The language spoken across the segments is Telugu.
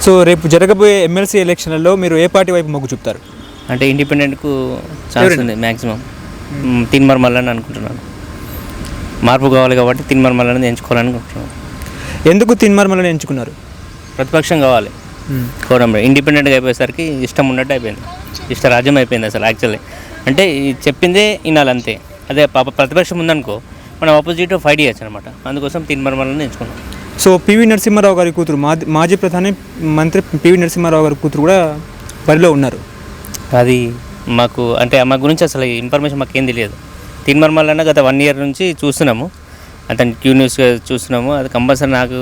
సో రేపు జరగబోయే ఎమ్మెల్సీ ఎలక్షన్లలో మీరు ఏ పార్టీ వైపు మొగ్గు చూపుతారు? అంటే ఇండిపెండెంట్కు ఛాన్స్ ఉంది మ్యాక్సిమం. తిన్మర్ మల్లన్న అనుకుంటున్నాను. మార్పు కావాలి కాబట్టి తిన్మర్ మల్లన్న ఎంచుకోవాలనుకుంటున్నాను. ఎందుకు తిన్మర్ మల్లన్న ఎంచుకున్నారు? ప్రతిపక్షం కావాలి కోరంలో. ఇండిపెండెంట్గా అయిపోయేసరికి ఇష్టం ఉన్నట్టు అయిపోయింది, ఇష్టరాజ్యం అయిపోయింది అసలు యాక్చువల్లీ. అంటే చెప్పిందే వినాలి అంతే. అదే ప్రతిపక్షం ఉందనుకో మనం ఆపోజిట్ ఫైట్ చేయొచ్చు అనమాట. అందుకోసం తిన్మర్ మల్లన్న ఎంచుకున్నాం. సో పివి నరసింహారావు గారి కూతురు, మాజీ ప్రధాని మంత్రి పివి నరసింహారావు గారి కూతురు కూడా బరిలో ఉన్నారు. అది మాకు అంటే మా గురించి అసలు ఇన్ఫర్మేషన్ మాకేం తెలియదు. తిన్మర్ మల్లన్న గత 1 year నుంచి చూస్తున్నాము, అతను క్యూ న్యూస్ చూస్తున్నాము. అది కంపల్సరీ నాకు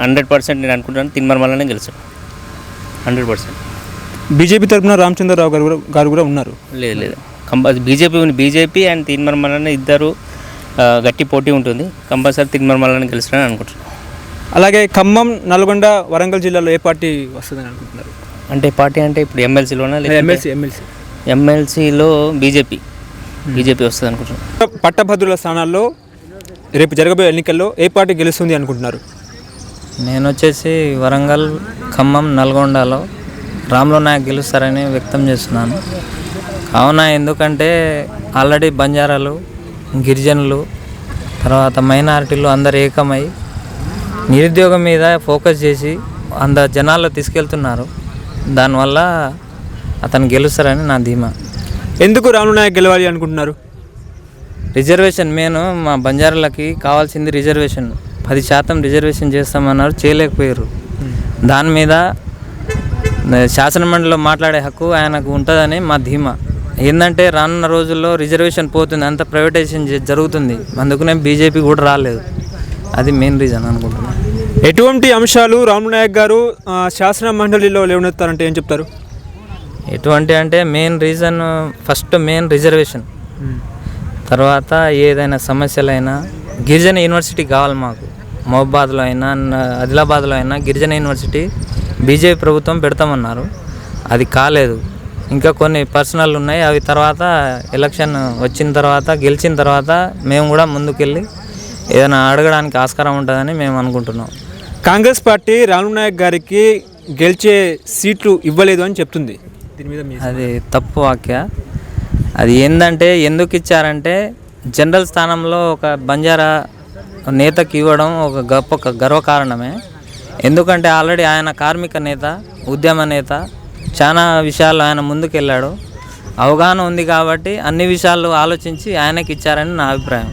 100% నేను అనుకుంటున్నాను తిన్మర్ మల్లన్న గెలుస్తాడు 100%. బీజేపీ తరఫున రామచంద్రరావు గారు కూడా ఉన్నారు. లేదు బీజేపీ అండ్ తిన్మర్ మల్లన్న ఇద్దరు గట్టి పోటీ ఉంటుంది. కంపల్సరీ తిన్మర్ మల్లన్న గెలుస్తాడని అనుకుంటున్నాను. అలాగే ఖమ్మం, నల్గొండ, వరంగల్ జిల్లాలో ఏ పార్టీ వస్తుందని అనుకుంటున్నారు? అంటే పార్టీ అంటే ఇప్పుడు ఎమ్మెల్సీలోనా? ఎమ్మెల్సీలో బీజేపీ వస్తుంది అనుకుంటున్నాను. పట్టభద్రుల స్థానాల్లో రేపు జరగబోయే ఎన్నికల్లో ఏ పార్టీ గెలుస్తుంది అనుకుంటున్నారు? నేను వచ్చేసి వరంగల్, ఖమ్మం, నల్గొండలో రాములు నాయక్ గెలుస్తారని వ్యక్తం చేస్తున్నాను. కావున ఎందుకంటే ఆల్రెడీ బంజారాలు, గిరిజనులు, తర్వాత మైనారిటీలు అందరు ఏకమై నిరుద్యోగం మీద ఫోకస్ చేసి జనాల్లో తీసుకెళ్తున్నారు. దానివల్ల అతను గెలుస్తారని నా ధీమా. ఎందుకు రాములు నాయక్ గెలవాలి అనుకుంటున్నారు? Reservation main. మా బంజారాలకి కావాల్సింది రిజర్వేషన్. 10% రిజర్వేషన్ చేస్తామన్నారు, చేయలేకపోయారు. దాని మీద శాసనమండలిలో మాట్లాడే హక్కు ఆయనకు ఉంటుందని మా ధీమా. ఏంటంటే రానున్న రోజుల్లో రిజర్వేషన్ పోతుంది, అంత ప్రైవేటైజేషన్ జరుగుతుంది. అందుకనే బీజేపీ కూడా రాలేదు. అది మెయిన్ రీజన్ అనుకుంటున్నాను. ఎటువంటి అంశాలు రాములు నాయక్ గారు శాసన మండలిలో లేవనెత్తారంటే ఏం చెప్తారు? ఎటువంటి అంటే main reason, first main reservation. తర్వాత ఏదైనా సమస్యలైనా గిరిజన యూనివర్సిటీ కావాలి మాకు. మహబాద్లో అయినా ఆదిలాబాద్లో అయినా గిరిజన యూనివర్సిటీ బీజేపీ ప్రభుత్వం పెడతామన్నారు, అది కాలేదు. ఇంకా కొన్ని పర్సనల్ ఉన్నాయి, అవి తర్వాత ఎలక్షన్ వచ్చిన తర్వాత గెలిచిన తర్వాత మేము కూడా ముందుకెళ్ళి ఏదైనా అడగడానికి ఆస్కారం ఉంటుందని మేము అనుకుంటున్నాం. కాంగ్రెస్ పార్టీ రాములు నాయక్ గారికి గెలిచే సీట్లు ఇవ్వలేదు అని చెప్తుంది. దీని మీద అది తప్పు వాక్య. అది ఏంటంటే ఎందుకు ఇచ్చారంటే జనరల్ స్థానంలో ఒక బంజారా నేతకి ఇవ్వడం ఒక గర్వకారణమే. ఎందుకంటే ఆల్రెడీ ఆయన కార్మిక నేత, ఉద్యమ నేత, చాలా విషయాల్లో ఆయన ముందుకెళ్ళాడు, అవగాహన ఉంది కాబట్టి అన్ని విషయాలు ఆలోచించి ఆయనకి ఇచ్చారని నా అభిప్రాయం.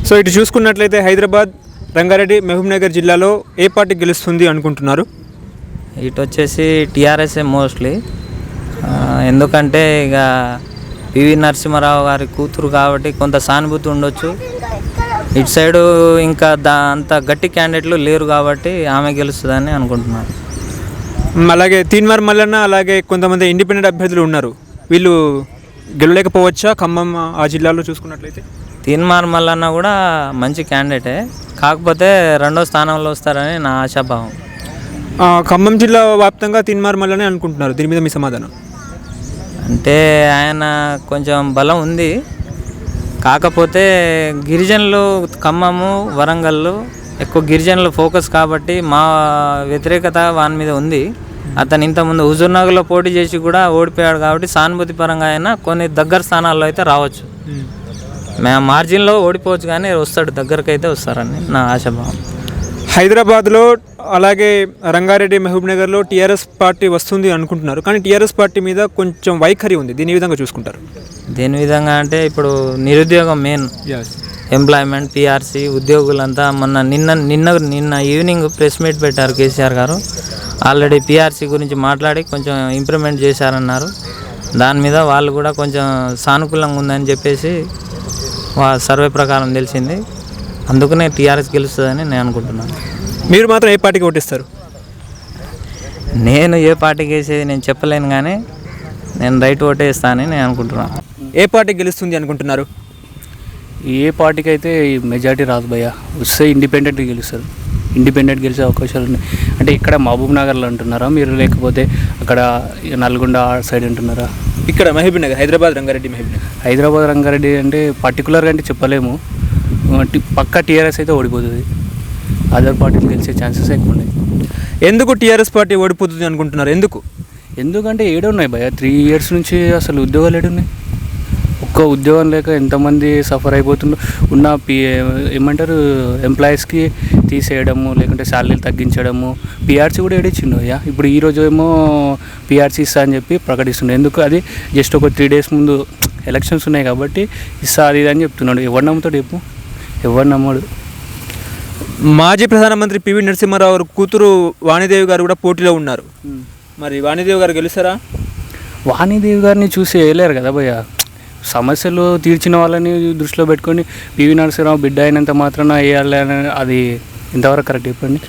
సో ఇటు చూసుకున్నట్లయితే హైదరాబాద్, రంగారెడ్డి, మహబూబ్నగర్ జిల్లాలో ఏ పార్టీ గెలుస్తుంది అనుకుంటున్నారు? ఇటు వచ్చేసి టీఆర్ఎస్ఏ మోస్ట్లీ. ఎందుకంటే ఇక పివి నరసింహారావు గారి కూతురు కాబట్టి కొంత సానుభూతి ఉండొచ్చు. ఇటు సైడు ఇంకా అంత గట్టి క్యాండిడేట్లు లేరు కాబట్టి ఆమె గెలుస్తుందని అనుకుంటున్నాను. అలాగే తిన్మర్ మల్లన్న, అలాగే కొంతమంది ఇండిపెండెంట్ అభ్యర్థులు ఉన్నారు, వీళ్ళు గెలవలేకపోవచ్చా? ఖమ్మం ఆ జిల్లాలో చూసుకున్నట్లయితే తిన్మర్ మల్లన్న కూడా మంచి క్యాండిడేటే, కాకపోతే 2వ స్థానంలో వస్తారని నా ఆశాభావం. ఖమ్మం జిల్లా వ్యాప్తంగా తిన్మర్ మల్లనే అనుకుంటున్నారు. దీని మీద మీ సమాధానం? అంటే ఆయన కొంచెం బలం ఉంది, కాకపోతే గిరిజనులు ఖమ్మము, వరంగల్లో ఎక్కువ గిరిజనులు ఫోకస్ కాబట్టి మా వ్యతిరేకత వాని మీద ఉంది. అతను ఇంతకుముందు హుజూర్నగర్లో పోటీ చేసి కూడా ఓడిపోయాడు కాబట్టి సానుభూతి పరంగా అయినా కొన్ని దగ్గర స్థానాల్లో అయితే రావచ్చు. మేము మార్జిన్లో ఓడిపోవచ్చు కానీ వస్తాడు, దగ్గరకు అయితే వస్తారని నా ఆశాభావం. హైదరాబాద్లో అలాగే రంగారెడ్డి, మహబూబ్నగర్లో టీఆర్ఎస్ పార్టీ వస్తుంది అనుకుంటున్నారు, కానీ టీఆర్ఎస్ పార్టీ మీద కొంచెం వైఖరి ఉంది. దీని విధంగా చూసుకుంటారు? దేని విధంగా అంటే ఇప్పుడు నిరుద్యోగం మెయిన్, ఎంప్లాయ్మెంట్, పిఆర్సీ ఉద్యోగులంతా నిన్న ఈవినింగ్ ప్రెస్ మీట్ పెట్టారు కేసీఆర్ గారు. ఆల్రెడీ పిఆర్సీ గురించి మాట్లాడి కొంచెం ఇంప్రూవ్మెంట్ చేశారన్నారు. దాని మీద వాళ్ళు కూడా కొంచెం సానుకూలంగా ఉందని చెప్పేసి సర్వే ప్రకారం తెలిసింది. అందుకనే టీఆర్ఎస్ గెలుస్తుందని నేను అనుకుంటున్నాను. మీరు మాత్రం ఏ పార్టీకి ఓటిస్తారు? నేను ఏ పార్టీకి వేసేది నేను చెప్పలేను, కానీ నేను రైట్ ఓటేస్తానని నేను అనుకుంటున్నాను. ఏ పార్టీ గెలుస్తుంది అనుకుంటున్నారు? ఏ పార్టీకి అయితే మెజారిటీ రాదు భయ్య, వస్తే ఇండిపెండెంట్ గెలుస్తారు. ఇండిపెండెంట్ గెలిచే అవకాశాలు ఉన్నాయి. అంటే ఇక్కడ మహబూబ్ నగర్లో అంటున్నారా మీరు, లేకపోతే అక్కడ నల్గొండ సైడ్ అంటున్నారా? ఇక్కడ మహబూబ్ నగర్, హైదరాబాద్ రంగారెడ్డి మహబూబ్ నగర్. హైదరాబాద్ రంగారెడ్డి అంటే పర్టికులర్గా అంటే చెప్పలేము. పక్కా టీఆర్ఎస్ అయితే ఓడిపోతుంది. అదర్ పార్టీలు గెలిచే ఛాన్సెస్ ఎక్కువ ఉన్నాయి. ఎందుకు టీఆర్ఎస్ పార్టీ ఓడిపోతుంది అనుకుంటున్నారు? ఎందుకంటే ఏడున్నాయి భయ, 3 years నుంచి అసలు ఉద్యోగాలు ఏడున్నాయి. ఒక్క ఉద్యోగం లేక ఎంతమంది సఫర్ అయిపోతుండ్రు. ఉన్న ఏమంటారు ఎంప్లాయీస్కి తీసేయడము, లేకుంటే శాలరీలు తగ్గించడము. పిఆర్సీ కూడా ఏడిచ్చిండు అయ్యా. ఇప్పుడు ఈరోజు ఏమో పిఆర్సీ ఇస్తా అని చెప్పి ప్రకటిస్తుండే. ఎందుకు? అది జస్ట్ ఒక 3 days ముందు ఎలక్షన్స్ ఉన్నాయి కాబట్టి ఇస్తా అది అని చెప్తున్నాడు. ఎవరు నమ్ముతాడు చెప్పు? ఎవరు నమ్మడు. మాజీ ప్రధానమంత్రి పివి నరసింహారావు గారు కూతురు వాణిదేవి గారు కూడా పోటీలో ఉన్నారు. మరి వాణిదేవి గారు గెలుస్తారా? వాణిదేవి గారిని చూసి వేయలేరు కదా భయ్య. సమస్యలు తీర్చిన వాళ్ళని దృష్టిలో పెట్టుకొని పివి నరసింహారావు బిడ్డ అయినంత మాత్రాన వేయాలని అది ఇంతవరకు కరెక్ట్ చెప్పండి.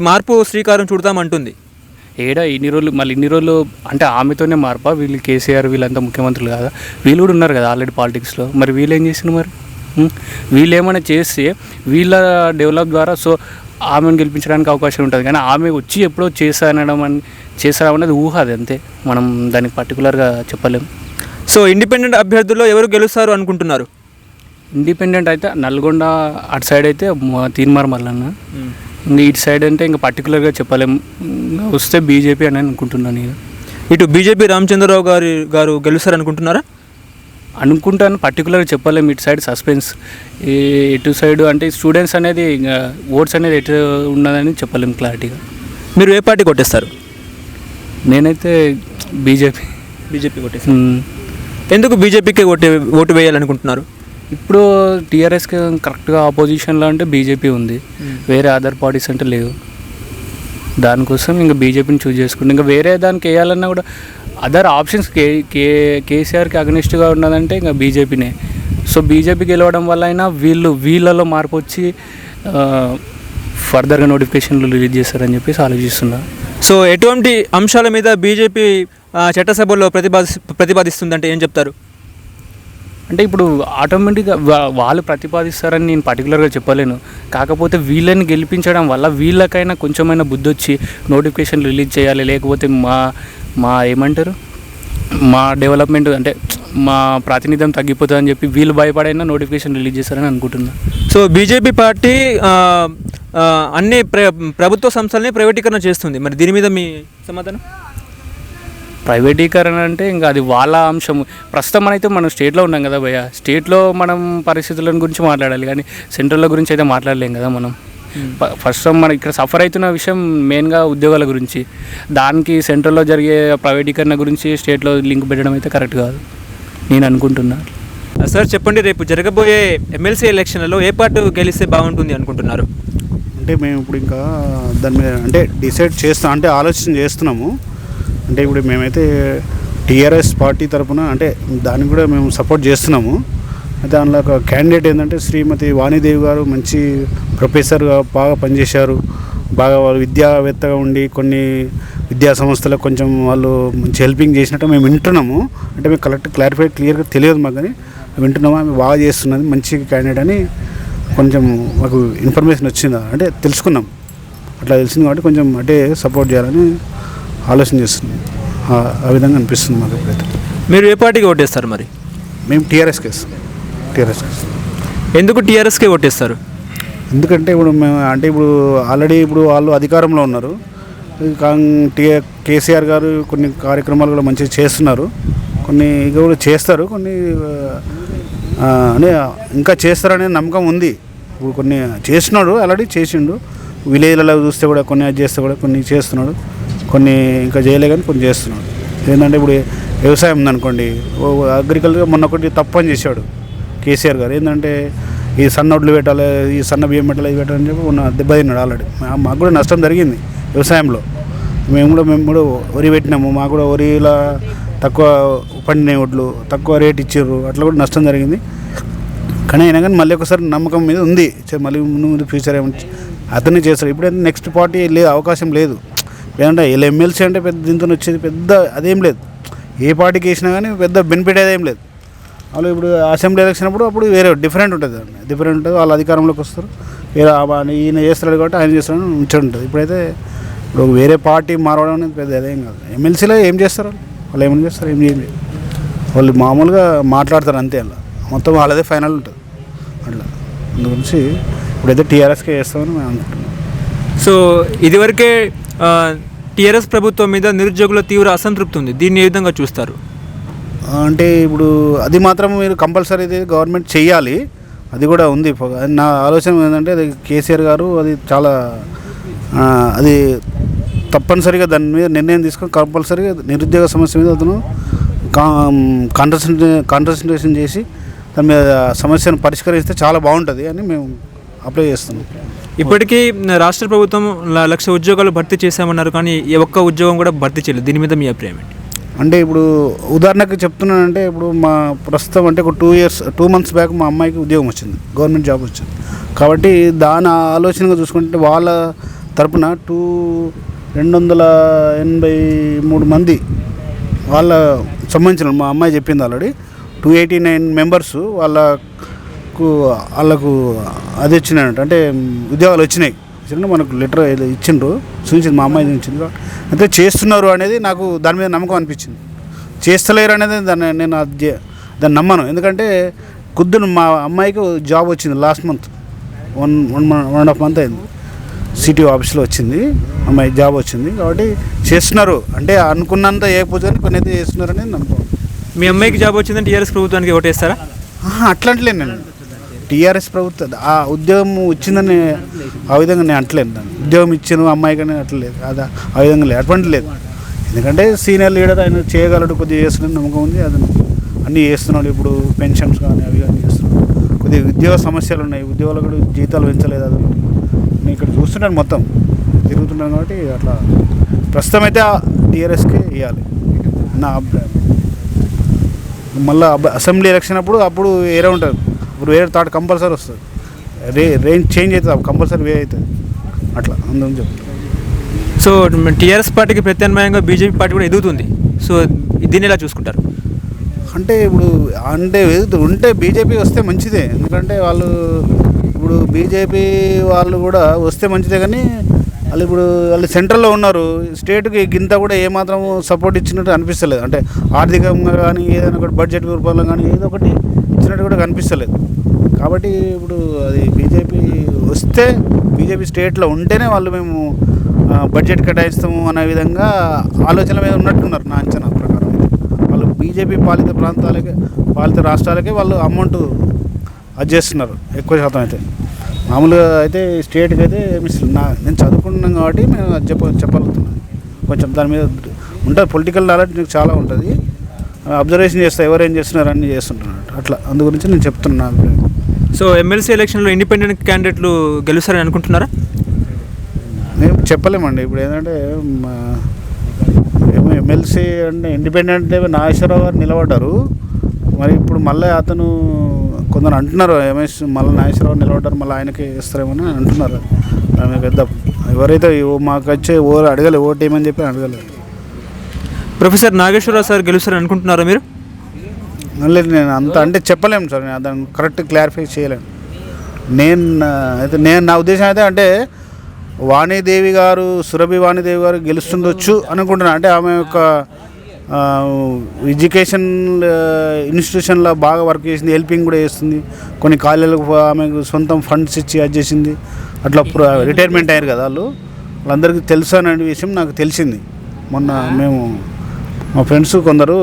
మార్పు శ్రీకారం చుడతామంటుంది. ఇన్ని రోజులు అంటే ఆమెతోనే మార్పా? వీళ్ళు కేసీఆర్ వీళ్ళంతా ముఖ్యమంత్రులు కదా, వీళ్ళు కూడా ఉన్నారు కదా ఆల్రెడీ పాలిటిక్స్లో. మరి వీళ్ళు ఏం చేసినారు? మరి వీళ్ళు ఏమైనా చేస్తే వీళ్ళ డెవలప్ ద్వారా సో ఆమెను గెలిపించడానికి అవకాశం ఉంటుంది. కానీ ఆమె వచ్చి ఎప్పుడో చేశారనేది ఊహ, అది అంతే. మనం దానికి పర్టికులర్గా చెప్పలేము. సో ఇండిపెండెంట్ అభ్యర్థుల్లో ఎవరు గెలుస్తారు అనుకుంటున్నారు? ఇండిపెండెంట్ అయితే నల్గొండ అటు సైడ్ అయితే తీన్మార్ మల్లన్న. ఇంకా ఇటు సైడ్ అంటే ఇంకా పర్టికులర్గా చెప్పలేము. వస్తే బీజేపీ అని అనుకుంటున్నాను నేను. ఇటు బీజేపీ రామచంద్రరావు గారు గెలుస్తారు అనుకుంటున్నారా? అనుకుంటాను, పర్టికులర్గా చెప్పలేము. ఇటు సైడ్ సస్పెన్స్. ఇటు సైడ్ అంటే స్టూడెంట్స్ అనేది ఇంకా ఓట్స్ అనేది ఎటు ఉన్నదని చెప్పలేము క్లారిటీగా. మీరు ఏ పార్టీ కొట్టేస్తారు? నేనైతే బీజేపీ కొట్టేస్తాను. ఎందుకు బీజేపీకి ఓటు వేయాలనుకుంటున్నారు? ఇప్పుడు టీఆర్ఎస్కి కరెక్ట్గా ఆపోజిషన్లో అంటే బీజేపీ ఉంది, వేరే అదర్ పార్టీస్ అంటే లేవు. దానికోసం ఇంకా బీజేపీని చూస్ చేసుకుంటే ఇంకా వేరే దానికి వేయాలన్నా కూడా అదర్ ఆప్షన్స్ కేసీఆర్కి అగనిస్ట్గా ఉన్నదంటే ఇంకా బీజేపీనే. సో బీజేపీ గెలవడం వల్ల అయినా వీళ్ళలో మార్పు వచ్చి ఫర్దర్గా నోటిఫికేషన్లు రిలీజ్ చేస్తారని చెప్పేసి ఆలోచిస్తున్నారు. సో ఎటువంటి అంశాల మీద బీజేపీ చట్టసభలో ప్రతిపాదిస్తుందంటే ఏం చెప్తారు? అంటే ఇప్పుడు ఆటోమేటిక్గా వాళ్ళు ప్రతిపాదిస్తారని నేను పర్టికులర్గా చెప్పలేను. కాకపోతే వీళ్ళని గెలిపించడం వల్ల వీళ్ళకైనా కొంచెమైనా బుద్ధి వచ్చి నోటిఫికేషన్ రిలీజ్ చేయాలి, లేకపోతే మా ఏమంటారు మా డెవలప్మెంట్ అంటే మా ప్రాతినిధ్యం తగ్గిపోతుందని చెప్పి వీళ్ళు భయపడైనా నోటిఫికేషన్ రిలీజ్ చేస్తారని అనుకుంటున్నాను. సో బీజేపీ పార్టీ అన్ని ప్రభుత్వ సంస్థలని ప్రైవేటీకరణ చేస్తుంది. మరి దీని మీద మీ సమాధానం? ప్రైవేటీకరణ అంటే ఇంకా అది వాళ్ళ అంశం. ప్రస్తుతం అయితే మనం స్టేట్లో ఉన్నాం కదా భయ్య. స్టేట్లో మనం పరిస్థితుల గురించి మాట్లాడాలి, కానీ సెంట్రల్ గురించి అయితే మాట్లాడలేం కదా మనం. ఫస్ట్ మనం ఇక్కడ సఫర్ అవుతున్న విషయం మెయిన్గా ఉద్యోగాల గురించి. దానికి సెంట్రల్లో జరిగే ప్రైవేటీకరణ గురించి స్టేట్లో లింక్ పెట్టడం అయితే కరెక్ట్ కాదు నేను అనుకుంటున్నా. సార్ చెప్పండి, రేపు జరగబోయే ఎమ్మెల్సీ ఎలక్షన్లలో ఏ పార్టీ గెలిస్తే బాగుంటుంది అనుకుంటున్నారు? అంటే మేము ఇప్పుడు ఇంకా దాని మీద అంటే డిసైడ్ అంటే ఆలోచన చేస్తున్నాము. అంటే ఇప్పుడు మేమైతే టీఆర్ఎస్ పార్టీ తరఫున అంటే దానికి కూడా మేము సపోర్ట్ చేస్తున్నాము. దానిలో ఒక క్యాండిడేట్ ఏంటంటే శ్రీమతి వాణిదేవి గారు మంచి ప్రొఫెసర్గా బాగా పనిచేశారు. బాగా వాళ్ళు విద్యావేత్తగా ఉండి కొన్ని విద్యా సంస్థలకు కొంచెం వాళ్ళు మంచి హెల్పింగ్ చేసినట్టు మేము వింటున్నాము. అంటే మేము క్లియర్గా తెలియదు మాకు, కానీ వింటున్నాము. ఆమె బాగా చేస్తున్నది, మంచి క్యాండిడేట్ అని కొంచెం మాకు ఇన్ఫర్మేషన్ వచ్చింది, అంటే తెలుసుకున్నాం. అట్లా తెలిసింది కాబట్టి కొంచెం అంటే సపోర్ట్ చేయాలని ఆలోచన చేస్తున్నాం. ఆ విధంగా అనిపిస్తుంది మాకు. ఎప్పుడైతే మీరు ఏ పార్టీకి ఓటేస్తారు? మరి మేము టీఆర్ఎస్కి వేస్తాం. ఎందుకు టీఆర్ఎస్కే ఓటేస్తారు? ఎందుకంటే ఇప్పుడు మేము అంటే ఇప్పుడు ఆల్రెడీ ఇప్పుడు వాళ్ళు అధికారంలో ఉన్నారు. కేసీఆర్ గారు కొన్ని కార్యక్రమాలు కూడా మంచిగా చేస్తున్నారు, కొన్ని ఇక కూడా చేస్తారు, కొన్ని అంటే ఇంకా చేస్తారనే నమ్మకం ఉంది. ఇప్పుడు కొన్ని చేస్తున్నాడు, ఆల్రెడీ చేసిండు. విలేజ్లలో చూస్తే కూడా కొన్ని అది చేస్తే కూడా కొన్ని చేస్తున్నాడు, కొన్ని ఇంకా చేయలే కానీ కొన్ని చేస్తున్నాడు. ఏంటంటే ఇప్పుడు వ్యవసాయం ఉందనుకోండి, అగ్రికల్చర్ మొన్న ఒకటి తప్పని చేశాడు కేసీఆర్ గారు. ఏంటంటే ఈ సన్న వడ్లు పెట్టాలి, ఈ సన్న బియ్యం పెట్టాలి, ఇది పెట్టాలని చెప్పి ఉన్న దెబ్బతిన్నాడు ఆల్రెడీ. మాకు కూడా నష్టం జరిగింది వ్యవసాయంలో. మేము కూడా వరి పెట్టినాము, మాకు కూడా వరిలా తక్కువ పండిన వడ్లు తక్కువ రేట్ ఇచ్చారు, అట్లా కూడా నష్టం జరిగింది. కానీ అయినా కానీ మళ్ళీ ఒకసారి నమ్మకం మీద ఉంది, మళ్ళీ ముందు ఫ్యూచర్ ఏమంటే అతనే చేస్తాడు. ఇప్పుడైతే నెక్స్ట్ పార్టీ అవకాశం లేదు. లేదంటే వీళ్ళు ఎమ్మెల్సీ అంటే పెద్ద దీంతో వచ్చేది పెద్ద అదేం లేదు. ఏ పార్టీకి వేసినా కానీ పెద్ద బెనిఫిట్ అదేం లేదు. వాళ్ళు ఇప్పుడు అసెంబ్లీ ఎలక్షన్ అప్పుడు వేరే డిఫరెంట్ ఉంటుంది, వాళ్ళు అధికారంలోకి వస్తారు, ఈయన చేస్తున్నాడు కాబట్టి ఆయన చేస్తున్నాడు ఉంచి ఉంటుంది. ఇప్పుడైతే ఇప్పుడు వేరే పార్టీ మారవడం అనేది పెద్ద అదేం కాదు. ఎమ్మెల్సీలో ఏం చేస్తారు వాళ్ళు ఏమైనా చేస్తారు, ఏం చేయాలి, వాళ్ళు మామూలుగా మాట్లాడతారు అంతే. అలా మొత్తం వాళ్ళదే ఫైనల్ ఉంటుంది అట్లా. అందుగురించి ఇప్పుడైతే టీఆర్ఎస్కే చేస్తామని మేము అనుకుంటున్నాం. సో ఇదివరకే టీఆర్ఎస్ ప్రభుత్వం మీద నిరుద్యోగుల తీవ్ర అసంతృప్తి ఉంది. దీన్ని ఏ విధంగా చూస్తారు? అంటే ఇప్పుడు అది మాత్రం మీరు కంపల్సరీ గవర్నమెంట్ చెయ్యాలి, అది కూడా ఉంది. నా ఆలోచన ఏంటంటే అది కేసీఆర్ గారు అది చాలా అది తప్పనిసరిగా దాని మీద నిర్ణయం తీసుకొని కంపల్సరీగా నిరుద్యోగ సమస్య మీద అతను కాన్సన్ట్రేషన్ చేసి దాని మీద సమస్యను పరిష్కరిస్తే చాలా బాగుంటుంది అని మేము అప్లై చేస్తున్నాం. ఇప్పటికీ రాష్ట్ర ప్రభుత్వం 1,00,000 ఉద్యోగాలు భర్తీ చేశామన్నారు, కానీ ఏ ఒక్క ఉద్యోగం కూడా భర్తీ చేయలేదు. దీని మీద మీ అభిప్రాయం ఏంటి? అంటే ఇప్పుడు ఉదాహరణకి చెప్తున్నానంటే ఇప్పుడు మా ప్రస్తుతం అంటే ఒక 2 months బ్యాక్ మా అమ్మాయికి ఉద్యోగం వచ్చింది, గవర్నమెంట్ జాబ్ వచ్చింది. కాబట్టి దాని ఆలోచనగా చూసుకుంటే వాళ్ళ తరపున 283 మంది వాళ్ళ సంబంధించిన మా అమ్మాయి చెప్పింది ఆల్రెడీ 289 మెంబర్స్ వాళ్ళకు అది వచ్చినాయంట, అంటే ఉద్యోగాలు వచ్చినాయి. మనకు లెటర్ ఇచ్చిండ్రు, చూపించింది మా అమ్మాయి ఇచ్చింది. అయితే చేస్తున్నారు అనేది నాకు దాని మీద నమ్మకం అనిపించింది. చేస్తలేరు అనేది నేను దాన్ని నమ్మను. ఎందుకంటే మా అమ్మాయికి జాబ్ వచ్చింది లాస్ట్ మంత్, 1.5 month అయింది. సిటీ ఆఫీస్లో వచ్చింది అమ్మాయి జాబ్ వచ్చింది. కాబట్టి చేస్తున్నారు, అంటే అనుకున్నంత చేయకపోతే కొన్ని అయితే చేస్తున్నారు అనేది నమ్మకం. మీ అమ్మాయికి జాబ్ వచ్చిందని టీఆర్ఎస్ ప్రభుత్వానికి ఓటేస్తారా? అట్లా అంటలేను నేను. టీఆర్ఎస్ ప్రభుత్వం ఆ ఉద్యోగం వచ్చిందని ఆ విధంగా నేను అంటలేను. దాన్ని ఉద్యోగం ఇచ్చాను అమ్మాయి కానీ అట్లేదు, అది ఆ విధంగా లేదు, అటువంటి లేదు. ఎందుకంటే సీనియర్ లీడర్ ఆయన చేయగలడు, కొద్దిగా చేస్తున్నాడు నమ్మకం ఉంది. అది అన్నీ చేస్తున్నాడు. ఇప్పుడు పెన్షన్స్ కానీ అవి కానీ చేస్తున్నాడు. కొద్దిగా ఉద్యోగ సమస్యలు ఉన్నాయి, ఉద్యోగాలు కూడా జీతాలు పెంచలేదు. అది నేను ఇక్కడ చూస్తున్నాను, మొత్తం తిరుగుతున్నాను. కాబట్టి అట్లా ప్రస్తుతం అయితే టీఆర్ఎస్కే ఇవ్వాలి నా అభిప్రాయం. మళ్ళీ అసెంబ్లీ ఎలక్షన్ అప్పుడు వేరే ఉంటుంది, ఇప్పుడు వేరే థాట్ కంపల్సరీ వస్తుంది, రేంజ్ చేంజ్ అవుతుంది, కంపల్సరీ వే అవుతుంది. అట్లా అందుకని చెప్తాను. సో టీఆర్ఎస్ పార్టీకి ప్రత్యామ్నాయంగా బీజేపీ పార్టీ కూడా ఎదుగుతుంది. సో దీన్ని ఎలా చూసుకుంటారు? అంటే ఇప్పుడు ఉంటే బీజేపీ వస్తే మంచిదే. ఎందుకంటే వాళ్ళు ఇప్పుడు బీజేపీ వాళ్ళు కూడా వస్తే మంచిదే, కానీ వాళ్ళు సెంట్రల్లో ఉన్నారు. స్టేట్కి గింత కూడా ఏమాత్రం సపోర్ట్ ఇచ్చినట్టు అనిపిస్తలేదు. అంటే ఆర్థికంగా కానీ ఏదైనా ఒకటి బడ్జెట్ రూపంలో కానీ ఏదో ఒకటి ఇచ్చినట్టు కూడా కనిపిస్తలేదు. కాబట్టి ఇప్పుడు అది బీజేపీ వస్తే, బీజేపీ స్టేట్లో ఉంటేనే వాళ్ళు మేము బడ్జెట్ కేటాయిస్తాము అనే విధంగా ఆలోచన మీద ఉన్నట్టున్నారు నా అంచనా ప్రకారం. వాళ్ళు బీజేపీ పాలిత రాష్ట్రాలకే వాళ్ళు అమౌంట్ అది చేస్తున్నారు ఎక్కువ శాతం. అయితే మామూలుగా అయితే స్టేట్కి అయితే నేను చదువుకుంటున్నాను కాబట్టి నేను అది చెప్పగలుగుతున్నాను. కొంచెం దాని మీద ఉంటుంది, పొలిటికల్ నాలెడ్జ్ నాకు చాలా ఉంటుంది. అబ్జర్వేషన్ చేస్తా, ఎవరేం చేస్తున్నారు అన్నీ చేస్తుంటున్నాను అట్లా. అందు గురించి నేను చెప్తున్నాను. సో ఎమ్మెల్సీ ఎలక్షన్లో ఇండిపెండెంట్ క్యాండిడేట్లు గెలుస్తారని అనుకుంటున్నారా? మేము చెప్పలేమండి. ఇప్పుడు ఏంటంటే ఎమ్మెల్సీ అంటే ఇండిపెండెంట్ నాగేశ్వరరావు గారు నిలబడ్డారు. మరి ఇప్పుడు మళ్ళీ అతను కొందరు అంటున్నారు మళ్ళీ నాగేశ్వరరావు నిలబడ్డారు, మళ్ళీ ఆయనకి ఇస్తారేమని అంటున్నారు. ఆమె పెద్ద ఎవరైతే మాకు వచ్చే అడగలేదు, ఓటు ఏమని చెప్పి అడగలేదు. ప్రొఫెసర్ నాగేశ్వరరావు సార్ గెలుస్తారని అనుకుంటున్నారా మీరు? లేదు, నేను అంత అంటే చెప్పలేము సార్, నేను దాన్ని కరెక్ట్ క్లారిఫై చేయలేను. నా ఉద్దేశం అయితే అంటే వాణీదేవి గారు, సురభి వాణీదేవి గారు గెలుస్తుండొచ్చు అనుకుంటున్నాను. అంటే ఆమె యొక్క ఎడ్యుకేషన్ ఇన్స్టిట్యూషన్లో బాగా వర్క్ చేసింది, హెల్పింగ్ కూడా చేస్తుంది. కొన్ని కాలేజీలకు ఆమెకు సొంతం ఫండ్స్ ఇచ్చి అది చేసింది. అట్లా రిటైర్మెంట్ అయ్యారు కదా వాళ్ళందరికీ తెలుసు అనే విషయం నాకు తెలిసింది. మొన్న మేము మా ఫ్రెండ్స్ కొందరు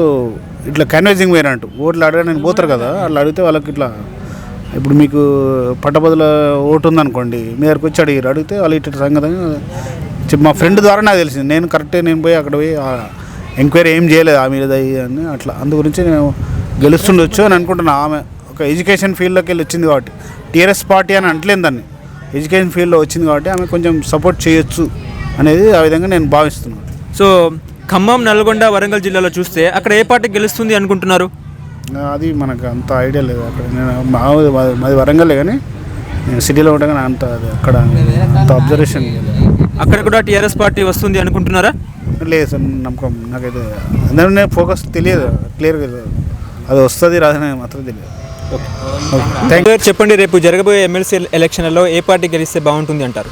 ఇట్లా క్యాన్వాసింగ్ పోయినట్టు ఓట్లు అడగడానికి పోతారు కదా, వాళ్ళు అడిగితే వాళ్ళకి ఇట్లా ఇప్పుడు మీకు పట్టభద్రుల ఓటు ఉందనుకోండి, మీ దగ్గరికి వచ్చి అడిగితే వాళ్ళు ఇట్లా సంగతంగా మా ఫ్రెండ్ ద్వారా నాకు తెలిసింది. నేను పోయి అక్కడ పోయి ఎంక్వైరీ ఏం చేయలేదు ఆమె మీద అని అట్లా. అందు గురించి నేను గెలుస్తుండొచ్చు అని అనుకుంటున్నా. ఆమె ఒక ఎడ్యుకేషన్ ఫీల్డ్లోకి వెళ్ళి వచ్చింది కాబట్టి, టీఆర్ఎస్ పార్టీ అని అంటలేను దాన్ని, ఎడ్యుకేషన్ ఫీల్డ్లో వచ్చింది కాబట్టి ఆమె కొంచెం సపోర్ట్ చేయొచ్చు అనేది ఆ విధంగా నేను భావిస్తున్నాను. సో ఖమ్మం, నల్గొండ, వరంగల్ జిల్లాలో చూస్తే అక్కడ ఏ పార్టీ గెలుస్తుంది అనుకుంటున్నారు? అది మనకు అంత ఐడియా లేదు. అక్కడ నేను మాది వరంగలే, కానీ నేను సిటీలో ఉంటా, కానీ అక్కడ అంత అబ్జర్వేషన్ అక్కడ కూడా టీఆర్ఎస్ పార్టీ వస్తుంది అనుకుంటున్నారా? లేదు సార్, నమ్మకం నాకైతే. అందులో నేను ఫోకస్ తెలియదు, క్లియర్గా తెలియదు. అది వస్తుంది రాదని మాత్రం తెలియదు. చెప్పండి, రేపు జరగబోయే ఎమ్మెల్సీ ఎలక్షన్లలో ఏ పార్టీ గెలిస్తే బాగుంటుంది అంటారు?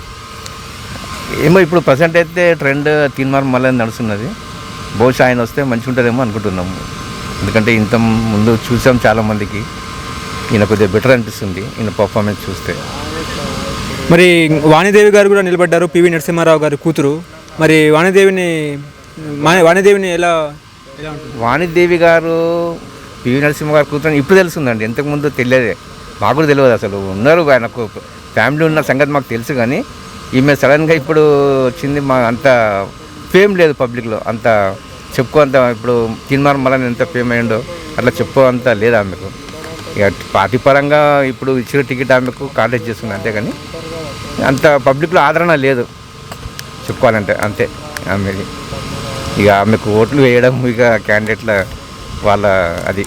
ఏమో ఇప్పుడు ప్రజెంట్ అయితే ట్రెండ్ తీన్మార్ మళ్ళీ నడుస్తున్నది. బహుశా ఆయన వస్తే మంచిగా ఉంటుందేమో అనుకుంటున్నాము. ఎందుకంటే ఇంత ముందు చూసాం చాలామందికి, ఈయన కొద్దిగా బెటర్ అనిపిస్తుంది ఈయన పర్ఫార్మెన్స్ చూస్తే. మరి వాణిదేవి గారు కూడా నిలబడ్డారు, పివి నరసింహారావు గారి కూతురు. మరి వాణిదేవిని ఎలా ఉంటుంది? వాణిదేవి గారు పివి నరసింహ గారు కూతురు ఇప్పుడు తెలుస్తుందండి, ఇంతకుముందు తెలియదే, మాకు కూడా తెలియదు. అసలు ఉన్నారు ఆయనకు ఫ్యామిలీ ఉన్న సంగతి మాకు తెలుసు, కానీ ఈమె సడన్గా ఇప్పుడు వచ్చింది. మా అంత ఫేమ్ లేదు పబ్లిక్లో, అంత చెప్పుకోంత. ఇప్పుడు తీన్మార్ మళ్ళీ ఎంత ఫేమ్ అయ్యిండో అట్లా చెప్పుకోంత లేదు ఆమెకు. ఇక పార్టీ పరంగా ఇప్పుడు ఇచ్చిన టికెట్ ఆమెకు కాంటాక్ట్ చేస్తుంది అంతేగాని అంత పబ్లిక్లో ఆదరణ లేదు చెప్పుకోవాలంటే, అంతే ఆమెది. ఇక ఆమెకు ఓట్లు వేయడం ఇక క్యాండిడేట్ల వాళ్ళ అది.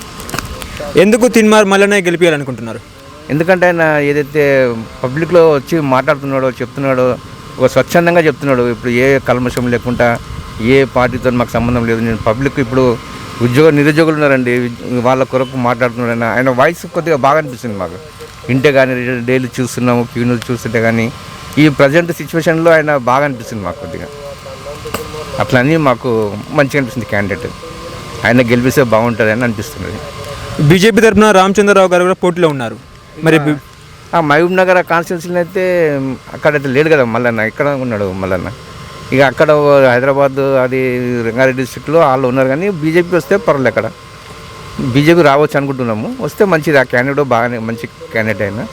ఎందుకు తీన్మార్ మల్లనే గెలిపించాలనుకుంటున్నారు? ఎందుకంటే ఆయన ఏదైతే పబ్లిక్లో వచ్చి మాట్లాడుతున్నాడో చెప్తున్నాడో, ఒక స్వచ్ఛందంగా చెప్తున్నాడు. ఇప్పుడు ఏ కల్మషం లేకుండా ఏ పార్టీతో మాకు సంబంధం లేదు, నేను పబ్లిక్ ఇప్పుడు నిరుద్యోగులు ఉన్నారండి, వాళ్ళ కొరకు మాట్లాడుతున్నాడు. ఆయన వాయిస్ కొద్దిగా బాగా అనిపిస్తుంది మాకు. ఇంటే కానీ డైలీ చూస్తున్నాము, క్యూన్యూస్ చూస్తుంటే కానీ ఈ ప్రజెంట్ సిచ్యువేషన్లో ఆయన బాగా అనిపిస్తుంది మాకు కొద్దిగా. అట్లని మాకు మంచిగా అనిపిస్తుంది క్యాండిడేట్. ఆయన గెలిపిస్తే బాగుంటుంది అని అనిపిస్తుంది. బీజేపీ తరఫున రామచంద్రరావు గారు కూడా పోటీలో ఉన్నారు. మరి మహబూబ్ నగర్ కాన్స్టిట్యూన్సీలో అయితే అక్కడైతే లేడు కదా మల్లన్న, ఇక్కడ ఉన్నాడు మల్లన్న. ఇక అక్కడ హైదరాబాద్ అది రంగారెడ్డి డిస్ట్రిక్ట్లో వాళ్ళు ఉన్నారు, కానీ బీజేపీ వస్తే పర్లేదు. అక్కడ బీజేపీ రావచ్చు అనుకుంటున్నాము, వస్తే మంచిది. ఆ క్యాండిడేట్ బాగానే మంచి క్యాండిడేట్ అయినా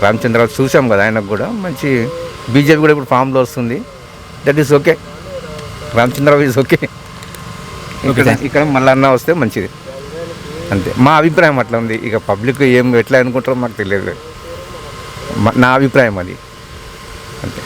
రామచంద్రరావు చూసాం కదా, ఆయనకు కూడా మంచి. బీజేపీ కూడా ఇప్పుడు ఫామ్లో వస్తుంది, that is okay. Ramachandrarao is okay. ఇక్కడ మల్లన్న వస్తే మంచిది, అంతే. మా అభిప్రాయం అట్లా ఉంది. ఇక పబ్లిక్ ఎట్లా అనుకుంటారో మాకు తెలియదు, నా అభిప్రాయం అది, అంతే.